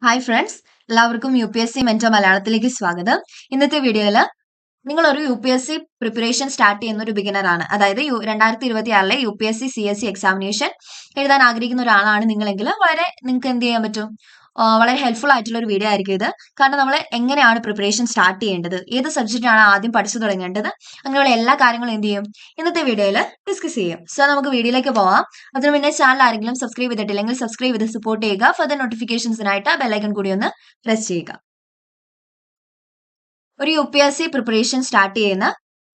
Hi friends, എല്ലാവർക്കും UPSC mentor മലയാളത്തിലേക്ക് സ്വാഗതം. ഇന്നത്തെ വീഡിയോയിൽ നിങ്ങളൊരു UPSC പ്രിപ്പറേഷൻ സ്റ്റാർട്ട് ചെയ്യുന്ന ഒരു ബിഗിനർ ആണ്. അതായത് 2026 UPSC CSE എക്സാമിനേഷൻ എഴുതാൻ ആഗ്രഹിക്കുന്ന ഒരാളാണ് നിങ്ങളെങ്കിൽ നിങ്ങൾക്ക് എന്ത് ചെയ്യാൻ പറ്റും, വളരെ ഹെൽപ്ഫുൾ ആയിട്ടുള്ള ഒരു വീഡിയോ ആയിരിക്കും ഇത്. കാരണം നമ്മൾ എങ്ങനെയാണ് പ്രിപ്പറേഷൻ സ്റ്റാർട്ട് ചെയ്യേണ്ടത്, ഏത് സബ്ജക്റ്റാണ് ആദ്യം പഠിച്ചു തുടങ്ങേണ്ടത്, അങ്ങനെയുള്ള എല്ലാ കാര്യങ്ങളും എന്ത് ചെയ്യും ഇന്നത്തെ വീഡിയോയിൽ ഡിസ്കസ് ചെയ്യും. സോ നമുക്ക് വീഡിയോയിലേക്ക് പോവാം. അതിനു മുന്നേ ചാനൽ ആരെങ്കിലും സബ്സ്ക്രൈബ് ചെയ്തിട്ടില്ലെങ്കിൽ സബ്സ്ക്രൈബ് ചെയ്ത് സപ്പോർട്ട് ചെയ്യുക. ഫർദർ നോട്ടിഫിക്കേഷൻസിനായിട്ട് ബെല്ലൈക്കൺ കൂടി ഒന്ന് പ്രസ് ചെയ്യുക. ഒരു UPSC പ്രിപ്പറേഷൻ സ്റ്റാർട്ട് ചെയ്യുന്ന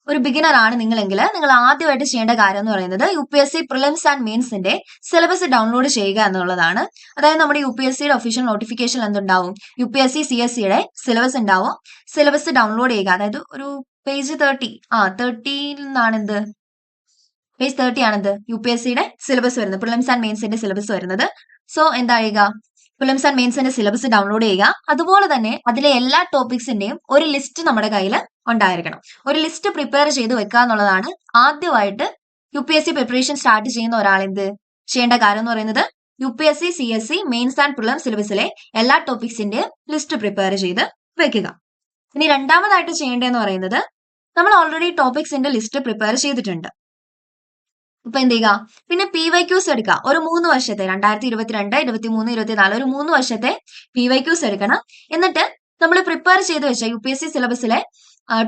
ഒരു ബിഗിനർ ആണ് നിങ്ങളെങ്കിൽ നിങ്ങൾ ആദ്യമായിട്ട് ചെയ്യേണ്ട കാര്യം എന്ന് പറയുന്നത് UPSC പ്രിലിംസ് ആൻഡ് മെയിൻസിന്റെ സിലബസ് ഡൗൺലോഡ് ചെയ്യുക എന്നുള്ളതാണ്. അതായത് നമ്മുടെ UPSCയുടെ ഒഫീഷ്യൽ നോട്ടിഫിക്കേഷൻ എന്തുണ്ടാവും, UPSC CSEയുടെ സിലബസ് ഉണ്ടാവും. സിലബസ് ഡൗൺലോഡ് ചെയ്യുക. അതായത് ഒരു പേജ് 30 നിന്നാണ് പേജ് 30 ആണെന്ത് UPSCയുടെ സിലബസ് വരുന്നത്, പ്രിലിംസ് ആൻഡ് മെയിൻസിന്റെ സിലബസ് വരുന്നത്. സോ എന്താ ചെയ്യുക, പ്രിലിംസ് ആൻഡ് മെയിൻസിന്റെ സിലബസ് ഡൗൺലോഡ് ചെയ്യുക. അതുപോലെ തന്നെ അതിലെ എല്ലാ ടോപ്പിക്സിന്റെയും ഒരു ലിസ്റ്റ് നമ്മുടെ കയ്യിൽ ഉണ്ടായിരിക്കണം. ഒരു ലിസ്റ്റ് പ്രിപ്പയർ ചെയ്ത് വെക്കുക എന്നുള്ളതാണ് ആദ്യമായിട്ട് UPSC പ്രിപ്പറേഷൻ സ്റ്റാർട്ട് ചെയ്യുന്ന ഒരാൾ ചെയ്യേണ്ട കാര്യം എന്ന് പറയുന്നത്. UPSC CSE mains and prelims സിലബസിലെ എല്ലാ ടോപ്പിക്സിന്റെയും ലിസ്റ്റ് പ്രിപ്പയർ ചെയ്ത് വെക്കുക. ഇനി രണ്ടാമതായിട്ട് ചെയ്യേണ്ടതെന്ന് പറയുന്നത്, നമ്മൾ ഓൾറെഡി ടോപ്പിക്സിന്റെ ലിസ്റ്റ് പ്രിപ്പയർ ചെയ്തിട്ടുണ്ട്. ഇപ്പൊ എന്ത് ചെയ്യുക, പിന്നെ PYQs എടുക്കുക. ഒരു 3 വർഷത്തെ 2022, 23, 24 ഒരു 3 വർഷത്തെ PYQs എടുക്കണം. എന്നിട്ട് നമ്മൾ പ്രിപ്പയർ ചെയ്ത് വെച്ച UPSC സിലബസിലെ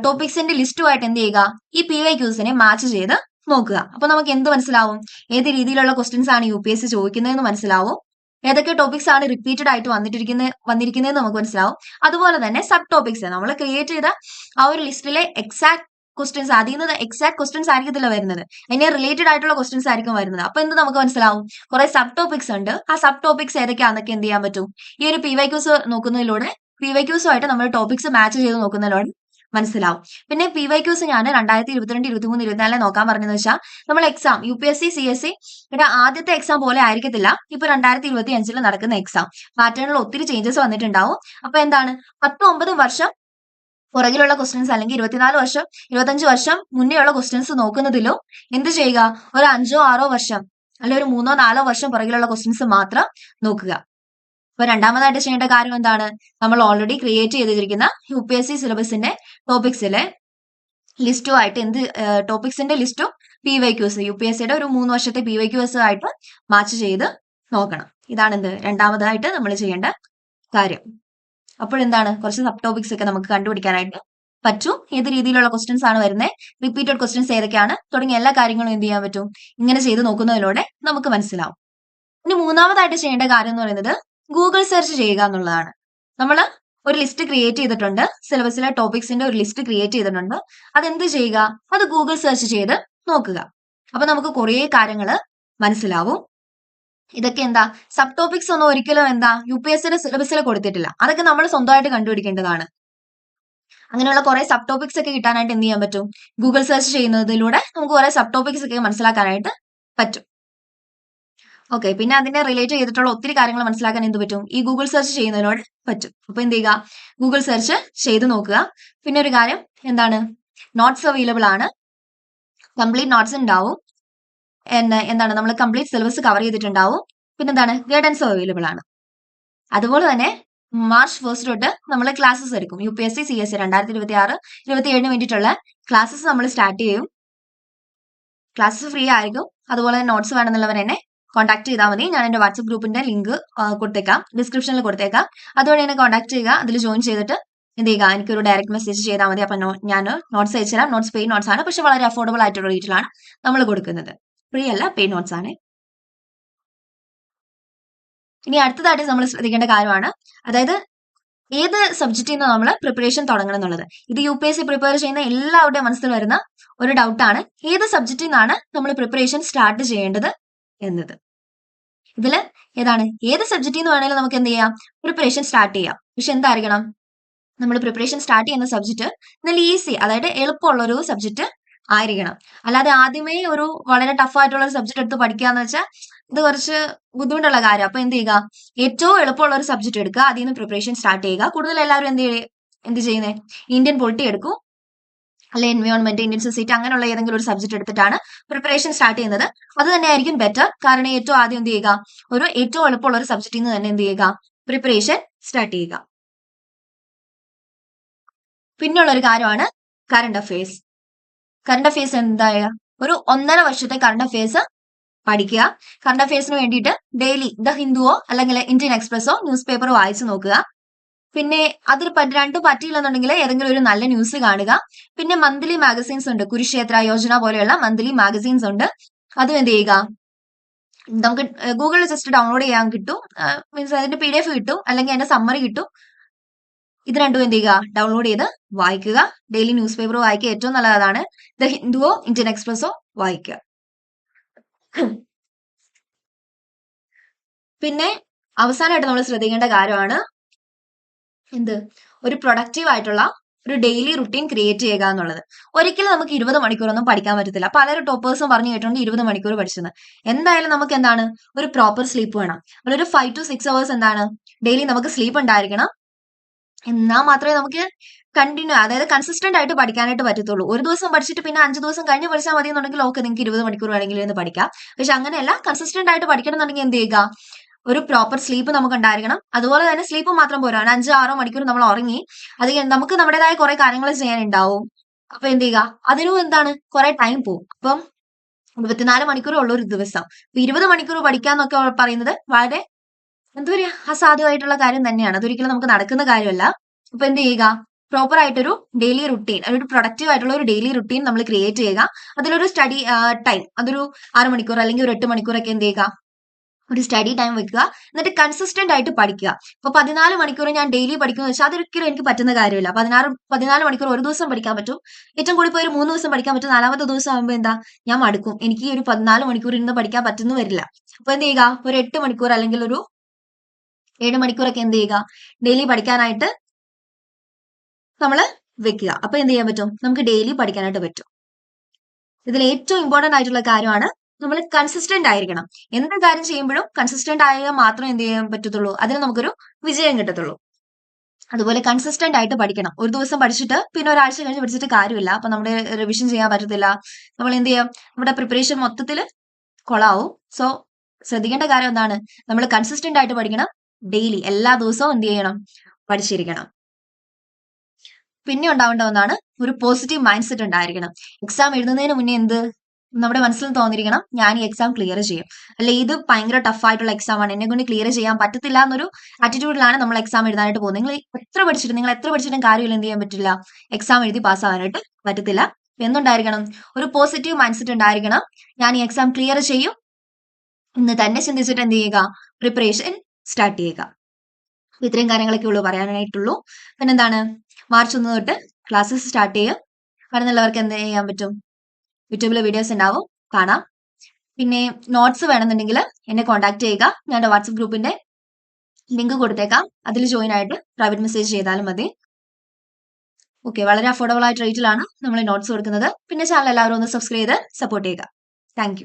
ടോപ്പിക്സിന്റെ ലിസ്റ്റുമായിട്ട് എന്ത് ചെയ്യുക, ഈ PYQസിനെ മാച്ച് ചെയ്ത് നോക്കുക. അപ്പൊ നമുക്ക് എന്ത് മനസ്സിലാവും, ഏത് രീതിയിലുള്ള ക്വസ്റ്റ്യൻസ് ആണ് UPSC ചോദിക്കുന്നതെന്ന് മനസ്സിലാവും, ഏതൊക്കെ ടോപ്പിക്സ് ആണ് റിപ്പീറ്റഡ് ആയിട്ട് വന്നിരിക്കുന്നതെന്ന് നമുക്ക് മനസ്സിലാവും. അതുപോലെ തന്നെ സബ് ടോപ്പിക്സ് നമ്മൾ ക്രിയേറ്റ് ചെയ്ത ആ ഒരു ലിസ്റ്റിലെ എക്സാക്ട് ക്വസ്റ്റ്യൻസ്, അതിൽ നിന്ന് എക്സാക്ട് ക്വസ്റ്റ്യൻസ് ആയിരിക്കത്തില്ല വരുന്നത്, അതിനെ റിലേറ്റഡ് ആയിട്ടുള്ള ക്വസ്റ്റ്യൻസ് ആയിരിക്കും വരുന്നത്. അപ്പൊ എന്ത് നമുക്ക് മനസ്സിലാവും, കുറെ സബ് ടോപ്പിക്സ് ഉണ്ട്. ആ സബ് ടോപ്പിക്സ് ഏതൊക്കെയാണെന്നൊക്കെ എന്ത് ചെയ്യാൻ പറ്റും, ഈ ഒരു PYQs നോക്കുന്നതിലൂടെ, PYQസുമായിട്ട് നമ്മൾ ടോപ്പിക്സ് മാച്ച് ചെയ്ത് നോക്കുന്നതിലൂടെ മനസ്സിലാവും. പിന്നെ PYQs ഞാൻ 2022, 23, 24 നോക്കാൻ പറഞ്ഞതെന്ന് വെച്ചാൽ, നമ്മൾ എക്സാം UPSC CSE ആദ്യത്തെ എക്സാം പോലെ ആയിരിക്കത്തില്ല ഇപ്പൊ 2025 നടക്കുന്ന എക്സാം. പാറ്റേണിൽ ഒത്തിരി ചേഞ്ചസ് വന്നിട്ടുണ്ടാവും. അപ്പൊ എന്താണ്, 10-9 വർഷം പുറകിലുള്ള ക്വസ്റ്റ്യൻസ് അല്ലെങ്കിൽ 24 വർഷം 25 വർഷം മുന്നേ ഉള്ള ക്വസ്റ്റ്യൻസ് നോക്കുന്നതിലോ എന്ത് ചെയ്യുക, ഒരു 5-6 വർഷം അല്ലെങ്കിൽ ഒരു 3-4 വർഷം പുറകിലുള്ള ക്വസ്റ്റ്യൻസ് മാത്രം നോക്കുക. അപ്പൊ രണ്ടാമതായിട്ട് ചെയ്യേണ്ട കാര്യം എന്താണ്, നമ്മൾ ഓൾറെഡി ക്രിയേറ്റ് ചെയ്തിരിക്കുന്ന UPSC സിലബസിന്റെ ടോപ്പിക്സിലെ ലിസ്റ്റുമായിട്ട് ടോപ്പിക്സിന്റെ ലിസ്റ്റും PYQs UPSCയുടെ ഒരു 3 വർഷത്തെ PYQs ആയിട്ട് മാച്ച് ചെയ്ത് നോക്കണം. ഇതാണ് രണ്ടാമതായിട്ട് നമ്മൾ ചെയ്യേണ്ട കാര്യം. അപ്പോഴെന്താണ്, കുറച്ച് സബ് ടോപ്പിക്സ് ഒക്കെ നമുക്ക് കണ്ടുപിടിക്കാനായിട്ട് പറ്റും. ഏത് രീതിയിലുള്ള ക്വസ്റ്റ്യൻസ് ആണ് വരുന്നത്, റിപ്പീറ്റഡ് ക്വസ്റ്റ്യൻസ് ഏതൊക്കെയാണ് തുടങ്ങിയ എല്ലാ കാര്യങ്ങളും എന്ത് ചെയ്യാൻ പറ്റും, ഇങ്ങനെ ചെയ്ത് നോക്കുന്നതിലൂടെ നമുക്ക് മനസ്സിലാവും. ഇനി മൂന്നാമതായിട്ട് ചെയ്യേണ്ട കാര്യം എന്ന് പറയുന്നത് ഗൂഗിൾ സെർച്ച് ചെയ്യുക എന്നുള്ളതാണ്. നമ്മൾ ഒരു ലിസ്റ്റ് ക്രിയേറ്റ് ചെയ്തിട്ടുണ്ട്, സിലബസിലെ ടോപ്പിക്സിന്റെ ഒരു ലിസ്റ്റ് ക്രിയേറ്റ് ചെയ്തിട്ടുണ്ട്. അതെന്ത് ചെയ്യുക, അത് ഗൂഗിൾ സെർച്ച് ചെയ്ത് നോക്കുക. അപ്പൊ നമുക്ക് കുറേ കാര്യങ്ങൾ മനസ്സിലാവും. ഇതൊക്കെ സബ് ടോപ്പിക്സ് ഒന്നും ഒരിക്കലും UPSCയുടെ സിലബസിൽ കൊടുത്തിട്ടില്ല. അതൊക്കെ നമ്മൾ സ്വന്തമായിട്ട് കണ്ടുപിടിക്കേണ്ടതാണ്. അങ്ങനെയുള്ള കുറെ സബ് ടോപ്പിക്സ് ഒക്കെ കിട്ടാനായിട്ട് എന്ത് ചെയ്യാൻ പറ്റും, ഗൂഗിൾ സെർച്ച് ചെയ്യുന്നതിലൂടെ നമുക്ക് കുറെ സബ് ടോപ്പിക്സ് ഒക്കെ മനസ്സിലാക്കാനായിട്ട് പറ്റും. ഓക്കെ, പിന്നെ അതിനെ റിലേറ്റ് ചെയ്തിട്ടുള്ള ഒത്തിരി കാര്യങ്ങൾ മനസ്സിലാക്കാൻ എന്ത് പറ്റും, ഈ ഗൂഗിൾ സെർച്ച് ചെയ്യുന്നതിനോട് പറ്റും. അപ്പൊ എന്ത് ചെയ്യുക, ഗൂഗിൾ സെർച്ച് ചെയ്ത് നോക്കുക. പിന്നെ ഒരു കാര്യം നോട്ട്സ് അവൈലബിൾ ആണ്, കംപ്ലീറ്റ് നോട്ട്സ് ഉണ്ടാവും. നമ്മൾ കംപ്ലീറ്റ് സിലബസ് കവർ ചെയ്തിട്ടുണ്ടാവും. പിന്നെ ഗൈഡൻസ് അവൈലബിൾ ആണ്. അതുപോലെ തന്നെ March 1 തൊട്ട് നമ്മൾ ക്ലാസ്സസ് എടുക്കും. UPSC CSE 2026, 27 വേണ്ടിയിട്ടുള്ള ക്ലാസ്സസ് നമ്മൾ സ്റ്റാർട്ട് ചെയ്യും. ക്ലാസ്സസ് ഫ്രീ ആയിരിക്കും. അതുപോലെ തന്നെ നോട്ട്സ് വേണമെന്നുള്ളവർ എന്നെ കോൺടാക്ട് ചെയ്താൽ മതി. ഞാൻ എന്റെ വാട്സ്ആപ്പ് ഗ്രൂപ്പിന്റെ ലിങ്ക് കൊടുത്തേക്കാം, ഡിസ്ക്രിപ്ഷനിൽ കൊടുത്തേക്കാം. അതുവഴി എന്നെ കോൺടാക്ട് ചെയ്യുക. അതിൽ ജോയിൻ ചെയ്തിട്ട് എന്ത് ചെയ്യുക, എനിക്കൊരു ഡയറക്റ്റ് മെസ്സേജ് ചെയ്താൽ മതി. അപ്പൊ ഞാൻ നോട്ട്സ് അയച്ചു തരാം. നോട്ട്സ് പെയ്ഡ് നോട്ട്സ് ആണ്, പക്ഷെ വളരെ അഫോർഡബിൾ ആയിട്ടുള്ള റേറ്റിലാണ് നമ്മൾ കൊടുക്കുന്നത്. ഫ്രീ അല്ല, പെയ്ഡ് നോട്ട്സ് ആണ്. ഇനി അടുത്തതായിട്ട് നമ്മൾ ശ്രദ്ധിക്കേണ്ട കാര്യമാണ്, അതായത് ഏത് സബ്ജക്റ്റിൽ നിന്ന് നമ്മൾ പ്രിപ്പറേഷൻ തുടങ്ങണം എന്നുള്ളത്. ഇത് UPSC പ്രിപ്പയർ ചെയ്യുന്ന എല്ലാവരുടെയും മനസ്സിൽ വരുന്ന ഒരു ഡൗട്ടാണ്, ഏത് സബ്ജക്റ്റിൽ നിന്നാണ് നമ്മൾ പ്രിപ്പറേഷൻ സ്റ്റാർട്ട് ചെയ്യേണ്ടത് എന്നത്. ഇതില് ഏത് സബ്ജക്റ്റിൽ നിന്ന് വേണമെങ്കിലും നമുക്ക് എന്ത് ചെയ്യാം, പ്രിപ്പറേഷൻ സ്റ്റാർട്ട് ചെയ്യാം. പക്ഷെ എന്തായിരിക്കണം, നമ്മൾ പ്രിപ്പറേഷൻ സ്റ്റാർട്ട് ചെയ്യുന്ന സബ്ജക്റ്റ് നല്ല ഈസി, അതായത് എളുപ്പമുള്ള ഒരു സബ്ജക്റ്റ് ആയിരിക്കണം. അല്ലാതെ ആദ്യമേ ഒരു വളരെ ടഫ് ആയിട്ടുള്ള ഒരു സബ്ജക്ട് എടുത്ത് പഠിക്കാന്ന് വെച്ചാൽ ഇത് കുറച്ച് ബുദ്ധിമുട്ടുള്ള കാര്യം. അപ്പൊ എന്ത് ചെയ്യുക, ഏറ്റവും എളുപ്പമുള്ള ഒരു സബ്ജക്ട് എടുക്കുക, അതിൽ നിന്ന് പ്രിപ്പറേഷൻ സ്റ്റാർട്ട് ചെയ്യുക. കൂടുതൽ എല്ലാവരും എന്ത് ചെയ്യുന്നത്, ഇന്ത്യൻ പൊളിറ്റി എടുക്കും, അല്ലെ എൻവയോൺമെന്റ്, ഇന്ത്യൻ സൊസൈറ്റി, അങ്ങനെയുള്ള ഏതെങ്കിലും ഒരു സബ്ജക്ട് എടുത്തിട്ടാണ് പ്രിപ്പറേഷൻ സ്റ്റാർട്ട് ചെയ്യുന്നത്. അത് തന്നെയായിരിക്കും ബെറ്റർ. കാരണം ഏറ്റവും ആദ്യം എന്ത് ചെയ്യുക, ഏറ്റവും എളുപ്പമുള്ള ഒരു സബ്ജക്റ്റിൽ നിന്ന് തന്നെ എന്ത് ചെയ്യുക, പ്രിപ്പറേഷൻ സ്റ്റാർട്ട് ചെയ്യുക. പിന്നെയുള്ള ഒരു കാര്യമാണ് കറണ്ട് അഫയേഴ്സ്. കറണ്ട് അഫയേഴ്സ് എന്തായ ഒരു 1.5 വർഷത്തെ കറണ്ട് അഫയേഴ്സ് പഠിക്കുക. കറണ്ട് അഫയേഴ്സിന് വേണ്ടിയിട്ട് ഡെയിലി ദ ഹിന്ദുവോ അല്ലെങ്കിൽ ഇന്ത്യൻ എക്സ്പ്രസോ ന്യൂസ് പേപ്പറോ വായിച്ചു നോക്കുക. പിന്നെ അതിൽ രണ്ടും പറ്റിയില്ലെന്നുണ്ടെങ്കിൽ ഏതെങ്കിലും ഒരു നല്ല ന്യൂസ് കാണുക. പിന്നെ മന്ത്ലി മാഗസീൻസ് ഉണ്ട്, കുരുക്ഷേത്ര യോജന പോലെയുള്ള മന്ത്ലി മാഗസീൻസ് ഉണ്ട്. അതും എന്ത് ചെയ്യുക, നമുക്ക് ഗൂഗിളിൽ ജസ്റ്റ് ഡൗൺലോഡ് ചെയ്യാൻ കിട്ടും. മീൻസ് അതിന്റെ PDF കിട്ടും, അല്ലെങ്കിൽ അതിന്റെ സമ്മറി കിട്ടും. ഇത് രണ്ടും എന്ത് ചെയ്യുക, ഡൗൺലോഡ് ചെയ്ത് വായിക്കുക. ഡെയിലി ന്യൂസ് പേപ്പർ വായിക്കുക, ഏറ്റവും നല്ലതാണ്. ദ ഹിന്ദുവോ ഇന്ത്യൻ എക്സ്പ്രസോ വായിക്കുക. പിന്നെ അവസാനമായിട്ട് നമ്മൾ ശ്രദ്ധിക്കേണ്ട കാര്യമാണ് എന്ത്, ഒരു പ്രൊഡക്റ്റീവ് ആയിട്ടുള്ള ഒരു ഡെയിലി റുട്ടീൻ ക്രിയേറ്റ് ചെയ്യുക എന്നുള്ളത്. ഒരിക്കലും നമുക്ക് 20 മണിക്കൂറൊന്നും പഠിക്കാൻ പറ്റത്തില്ല. പലരും ടോപ്പേഴ്സും പറഞ്ഞു കേട്ടോണ്ട് 20 മണിക്കൂർ പഠിച്ചത്. എന്തായാലും നമുക്ക് എന്താണ്, ഒരു പ്രോപ്പർ സ്ലീപ്പ് വേണം. ഒരു 5 to 6 hours എന്താണ് ഡെയിലി നമുക്ക് സ്ലീപ്പ് ഉണ്ടായിരിക്കണം. എന്നാൽ മാത്രമേ നമുക്ക് കണ്ടിന്യൂ, അതായത് കൺസിസ്റ്റന്റ് ആയിട്ട് പഠിക്കാനായിട്ട് പറ്റത്തുള്ളൂ. ഒരു ദിവസം പഠിച്ചിട്ട് പിന്നെ 5 ദിവസം കഴിഞ്ഞ് പഠിച്ചാൽ മതി എന്നുണ്ടെങ്കിൽ ഓക്കെ, നിങ്ങൾക്ക് 20 മണിക്കൂർ വേണമെങ്കിൽ എന്ന് പഠിക്കാം. പക്ഷെ അങ്ങനെയല്ല, കൺസിസ്റ്റന്റ് ആയിട്ട് പഠിക്കണം എന്നുണ്ടെങ്കിൽ എന്ത് ചെയ്യുക, ഒരു പ്രോപ്പർ സ്ലീപ്പ് നമുക്ക് ഉണ്ടായിരിക്കണം. അതുപോലെ തന്നെ സ്ലീപ്പ് മാത്രം പോരാ, 5-6 മണിക്കൂർ നമ്മൾ ഉറങ്ങി അത് നമുക്ക് നമ്മുടേതായ കുറെ കാര്യങ്ങൾ ചെയ്യാനുണ്ടാവും. അപ്പൊ എന്ത് ചെയ്യുക, അതിനും എന്താണ് കുറെ ടൈം പോകും. അപ്പം 24 മണിക്കൂറുള്ള ഒരു ദിവസം 20 മണിക്കൂർ പഠിക്കാന്നൊക്കെ പറയുന്നത് വളരെ എന്താ പറയാ, അസാധ്യമായിട്ടുള്ള കാര്യം തന്നെയാണ്. അതൊരിക്കലും നമുക്ക് നടക്കുന്ന കാര്യമല്ല. അപ്പൊ എന്ത് ചെയ്യുക, പ്രോപ്പർ ആയിട്ടൊരു ഡെയിലി റുട്ടീൻ, ഒരു പ്രൊഡക്റ്റീവ് ആയിട്ടുള്ള ഒരു ഡെയിലി റുട്ടീൻ നമ്മൾ ക്രിയേറ്റ് ചെയ്യുക. അതിലൊരു സ്റ്റഡി ടൈം, അതൊരു 6 മണിക്കൂർ അല്ലെങ്കിൽ ഒരു 8 മണിക്കൂറൊക്കെ എന്ത് ചെയ്യുക, ഒരു സ്റ്റഡി ടൈം വെക്കുക. എന്നിട്ട് കൺസിസ്റ്റന്റ് ആയിട്ട് പഠിക്കുക. ഇപ്പൊ 14 മണിക്കൂർ ഞാൻ ഡെയിലി പഠിക്കുന്ന വെച്ചാൽ അതൊരിക്കലും എനിക്ക് പറ്റുന്ന കാര്യമില്ല. 14 മണിക്കൂർ ഒരു ദിവസം പഠിക്കാൻ പറ്റും, ഏറ്റവും കൂടി പോയി ഒരു 3 ദിവസം പഠിക്കാൻ പറ്റും. 4ാമത്തെ ദിവസം ആകുമ്പോൾ എന്താ, ഞാൻ മടുക്കും, എനിക്ക് ഈ ഒരു 14 മണിക്കൂർ ഇരുന്ന് പഠിക്കാൻ പറ്റുന്നു വരില്ല. അപ്പൊ എന്ത് ചെയ്യുക, ഒരു 8 മണിക്കൂർ അല്ലെങ്കിൽ ഒരു 7 മണിക്കൂറൊക്കെ എന്ത് ചെയ്യുക, ഡെയിലി പഠിക്കാനായിട്ട് നമ്മൾ വെക്കുക. അപ്പൊ എന്ത് ചെയ്യാൻ പറ്റും, നമുക്ക് ഡെയിലി പഠിക്കാനായിട്ട് പറ്റും. ഇതിൽ ഏറ്റവും ഇമ്പോർട്ടന്റ് ആയിട്ടുള്ള കാര്യമാണ് നമ്മൾ കൺസിസ്റ്റന്റ് ആയിരിക്കണം. എന്ത് കാര്യം ചെയ്യുമ്പോഴും കൺസിസ്റ്റന്റ് ആയാൽ മാത്രമേ എന്ത് ചെയ്യാൻ പറ്റത്തുള്ളൂ, അതിന് നമുക്കൊരു വിജയം കിട്ടത്തുള്ളൂ. അതുപോലെ കൺസിസ്റ്റന്റ് ആയിട്ട് പഠിക്കണം. ഒരു ദിവസം പഠിച്ചിട്ട് പിന്നെ ഒരാഴ്ച കഴിഞ്ഞ് പഠിച്ചിട്ട് കാര്യമില്ല. അപ്പൊ നമ്മുടെ റിവിഷൻ ചെയ്യാൻ പറ്റത്തില്ല. നമ്മൾ എന്ത് ചെയ്യാം, നമ്മുടെ പ്രിപ്പറേഷൻ മൊത്തത്തിൽ കൊളാവും. സോ ശ്രദ്ധിക്കേണ്ട കാര്യം എന്താണ്, നമ്മൾ കൺസിസ്റ്റന്റ് ആയിട്ട് പഠിക്കണം. ഡെയിലി എല്ലാ ദിവസവും എന്ത് ചെയ്യണം, പഠിച്ചിരിക്കണം. പിന്നെ ഉണ്ടാവേണ്ട ഒന്നാണ് ഒരു പോസിറ്റീവ് മൈൻഡ് സെറ്റ് ഉണ്ടായിരിക്കണം. എക്സാം എഴുതുന്നതിന് മുന്നേ എന്ത് നമ്മുടെ മനസ്സിൽ തോന്നിയിരിക്കണം, ഞാൻ ഈ എക്സാം ക്ലിയർ ചെയ്യും, അല്ലെ ഇത് ഭയങ്കര ടഫ് ആയിട്ടുള്ള എക്സാം ആണ്, എന്നെ കൊണ്ട് ക്ലിയർ ചെയ്യാൻ പറ്റത്തില്ല എന്നൊരു ആറ്റിറ്റ്യൂഡിലാണ് നമ്മൾ എക്സാം എഴുതാനായിട്ട് പോകുന്നത്. നിങ്ങൾ എത്ര പഠിച്ചിട്ടും കാര്യമില്ല, എന്ത് ചെയ്യാൻ പറ്റില്ല, എക്സാം എഴുതി പാസ്സാവാനായിട്ട് പറ്റത്തില്ല. എന്തുണ്ടായിരിക്കണം, ഒരു പോസിറ്റീവ് മൈൻഡ് സെറ്റ് ഉണ്ടായിരിക്കണം. ഞാൻ ഈ എക്സാം ക്ലിയർ ചെയ്യും ഇന്ന് തന്നെ ചിന്തിച്ചിട്ട് എന്ത് ചെയ്യുക, പ്രിപ്പറേഷൻ സ്റ്റാർട്ട് ചെയ്യുക. ഇത്രയും കാര്യങ്ങളൊക്കെ ഉള്ളൂ പറയാനായിട്ടുള്ളൂ. പിന്നെന്താണ്, മാർച്ച് 1 തൊട്ട് ക്ലാസ്സസ് സ്റ്റാർട്ട് ചെയ്യും. വരുന്നുള്ളവർക്ക് എന്ത് ചെയ്യാൻ പറ്റും, യൂട്യൂബിൽ വീഡിയോസ് ഉണ്ടാവും, കാണാം. പിന്നെ നോട്ട്സ് വേണമെന്നുണ്ടെങ്കിൽ എന്നെ കോൺടാക്ട് ചെയ്യുക. ഞാൻ എൻ്റെ വാട്സപ്പ് ഗ്രൂപ്പിന്റെ ലിങ്ക് കൊടുത്തേക്കാം, അതിൽ ജോയിൻ ആയിട്ട് പ്രൈവറ്റ് മെസ്സേജ് ചെയ്താലും മതി. ഓക്കെ, വളരെ അഫോർഡബിൾ ആയിട്ട് റേറ്റിലാണ് നമ്മൾ നോട്ട്സ് കൊടുക്കുന്നത്. പിന്നെ ചാനൽ എല്ലാവരും ഒന്ന് സബ്സ്ക്രൈബ് ചെയ്ത് സപ്പോർട്ട് ചെയ്യുക. താങ്ക്